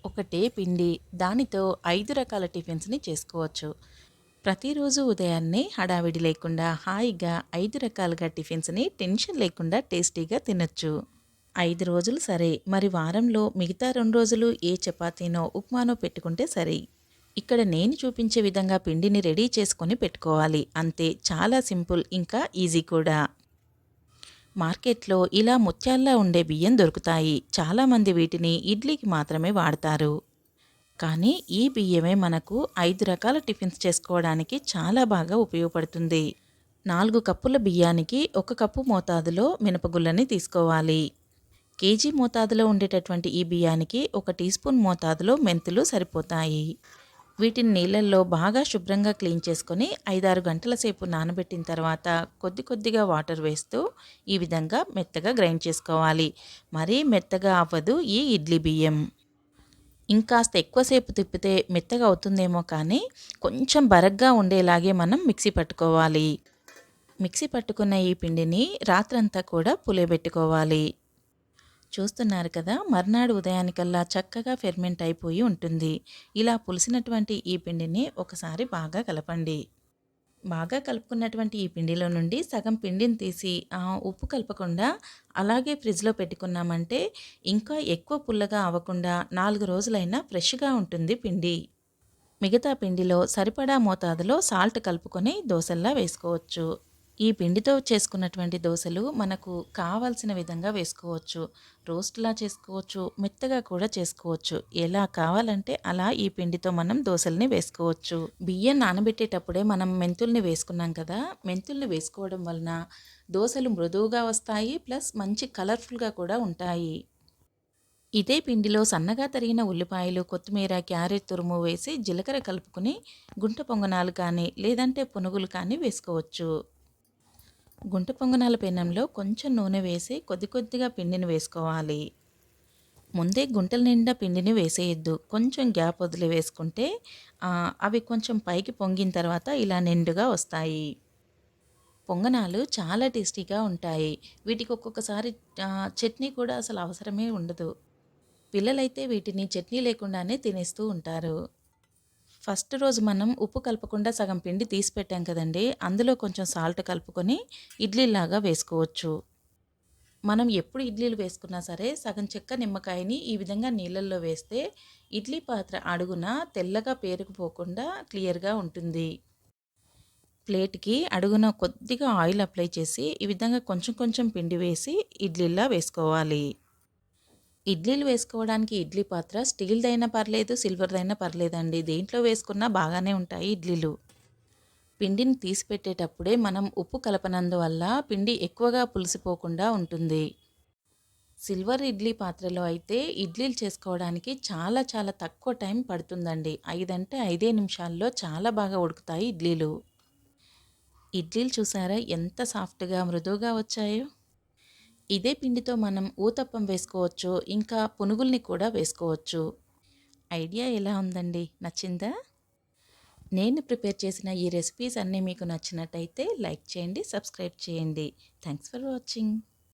ఒకటే పిండి దానితో 5 రకాల టిఫిన్స్‌ని చేసుకోవచ్చు. ప్రతిరోజు ఉదయాన్నే హడావిడి లేకుండా హాయిగా 5 రకాలుగా టిఫిన్స్‌ని టెన్షన్ లేకుండా టేస్టీగా తినొచ్చు. 5 రోజులు సరే, మరి వారంలో మిగతా 2 రోజులు ఏ చపాతీనో, ఉప్మానో పెట్టుకుంటే సరి. ఇక్కడ నేను చూపించే విధంగా పిండిని రెడీ చేసుకొని పెట్టుకోవాలి. అంతే, చాలా సింపుల్ ఇంకా ఈజీ కూడా. మార్కెట్‌లో ఇలా ముత్యాల్లా ఉండే బియ్యం దొరుకుతాయి. చాలామంది వీటిని ఇడ్లీకి మాత్రమే వాడతారు. కానీ ఈ బియ్యమే మనకు 5 రకాల టిఫిన్స్ చేసుకోవడానికి చాలా బాగా ఉపయోగపడుతుంది. 4 కప్పుల బియ్యానికి 1 కప్పు మోతాదులో మినపగుళ్ళని తీసుకోవాలి. కేజీ మోతాదులో ఉండేటటువంటి ఈ బియ్యానికి 1 టీ స్పూన్ మోతాదులో మెంతులు సరిపోతాయి. వీటిని నీళ్ళల్లో బాగా శుభ్రంగా క్లీన్ చేసుకొని 5-6 గంటల సేపు నానబెట్టిన తర్వాత కొద్ది కొద్దిగా వాటర్ వేస్తూ ఈ విధంగా మెత్తగా గ్రైండ్ చేసుకోవాలి. మరీ మెత్తగా అవ్వదు ఈ ఇడ్లీ బియ్యం. ఇంకాస్త ఎక్కువసేపు తిప్పితే మెత్తగా అవుతుందేమో కానీ కొంచెం బరగ్గా ఉండేలాగే మనం మిక్సీ పట్టుకోవాలి. మిక్సీ పట్టుకున్న ఈ పిండిని రాత్రంతా కూడా పులియబెట్టుకోవాలి. చూస్తున్నారు కదా, మర్నాడు ఉదయానికల్లా చక్కగా ఫెర్మెంట్ అయిపోయి ఉంటుంది. ఇలా పులిసినటువంటి ఈ పిండిని ఒకసారి బాగా కలపండి. బాగా కలుపుకున్నటువంటి ఈ పిండిలో నుండి సగం పిండిని తీసి ఉప్పు కలపకుండా అలాగే ఫ్రిడ్జ్లో పెట్టుకున్నామంటే ఇంకా ఎక్కువ పుల్లగా అవ్వకుండా 4 రోజులైనా ఫ్రెష్గా ఉంటుంది పిండి. మిగతా పిండిలో సరిపడా మోతాదులో సాల్ట్ కలుపుకొని దోసల్లా వేసుకోవచ్చు. ఈ పిండితో చేసుకున్నటువంటి దోసలు మనకు కావాల్సిన విధంగా వేసుకోవచ్చు. రోస్ట్‌లా చేసుకోవచ్చు, మెత్తగా కూడా చేసుకోవచ్చు. ఎలా కావాలంటే అలా ఈ పిండితో మనం దోసల్ని వేసుకోవచ్చు. బియ్యం నానబెట్టేటప్పుడే మనం మెంతుల్ని వేసుకున్నాం కదా! మెంతుల్ని వేసుకోవడం వలన దోసలు మృదువుగా వస్తాయి. ప్లస్ మంచి కలర్‌ఫుల్‌గా కూడా ఉంటాయి. ఇదే పిండిలో సన్నగా తరిగిన ఉల్లిపాయలు, కొత్తిమీర, క్యారెట్ తురుము వేసి జీలకర్ర కలుపుకొని గుంట పొంగనాలు కానీ, లేదంటే పునుగులు కానీ వేసుకోవచ్చు. గుంట పొంగనాల పెనంలో కొంచెం నూనె వేసి కొద్ది కొద్దిగా పిండిని వేసుకోవాలి. ముందే గుంటల నిండా పిండిని వేసేయొద్దు. కొంచెం గ్యాప్ వదిలి వేసుకుంటే అవి కొంచెం పైకి పొంగిన తర్వాత ఇలా నిండుగా వస్తాయి. పొంగనాలు చాలా టేస్టీగా ఉంటాయి. వీటికి ఒక్కొక్కసారి చట్నీ కూడా అసలు అవసరమే ఉండదు. పిల్లలైతే వీటిని చట్నీ లేకుండానే తినేస్తూ ఉంటారు. ఫస్ట్ రోజు మనం ఉప్పు కలపకుండా సగం పిండి తీసి పెట్టాం కదండీ! అందులో కొంచెం సాల్ట్ కలుపుకొని ఇడ్లీలాగా వేసుకోవచ్చు. మనం ఎప్పుడు ఇడ్లీలు వేసుకున్నా సరే సగం చెక్క నిమ్మకాయని ఈ విధంగా నీళ్ళల్లో వేస్తే ఇడ్లీ పాత్ర అడుగున తెల్లగా పేరుకుపోకుండా క్లియర్‌గా ఉంటుంది. ప్లేట్‌కి అడుగున కొద్దిగా ఆయిల్ అప్లై చేసి ఈ విధంగా కొంచెం కొంచెం పిండి వేసి ఇడ్లీలా వేసుకోవాలి. ఇడ్లీలు వేసుకోవడానికి ఇడ్లీ పాత్ర స్టీల్‌దైనా పర్లేదు, సిల్వర్‌దైనా పర్లేదండి. దేంట్లో వేసుకున్నా బాగానే ఉంటాయి ఇడ్లీలు. పిండిని తీసి పెట్టేటప్పుడే మనం ఉప్పు కలపనందువల్ల పిండి ఎక్కువగా పులిసిపోకుండా ఉంటుంది. సిల్వర్ ఇడ్లీ పాత్రలో అయితే ఇడ్లీలు చేసుకోవడానికి చాలా చాలా తక్కువ టైం పడుతుందండి. 5 అంటే 5 నిమిషాల్లో చాలా బాగా ఉడుకుతాయి ఇడ్లీలు. ఇడ్లీలు చూసారా ఎంత సాఫ్ట్‌గా, మృదువుగా వచ్చాయో? ఇదే పిండితో మనం ఊతప్పం వేసుకోవచ్చు. ఇంకా పునుగుల్ని కూడా వేసుకోవచ్చు. ఐడియా ఎలా ఉందండి? నచ్చిందా? నేను ప్రిపేర్ చేసిన ఈ రెసిపీస్ అన్నీ మీకు నచ్చినట్టయితే లైక్ చేయండి, సబ్స్క్రైబ్ చేయండి. Thanks for watching.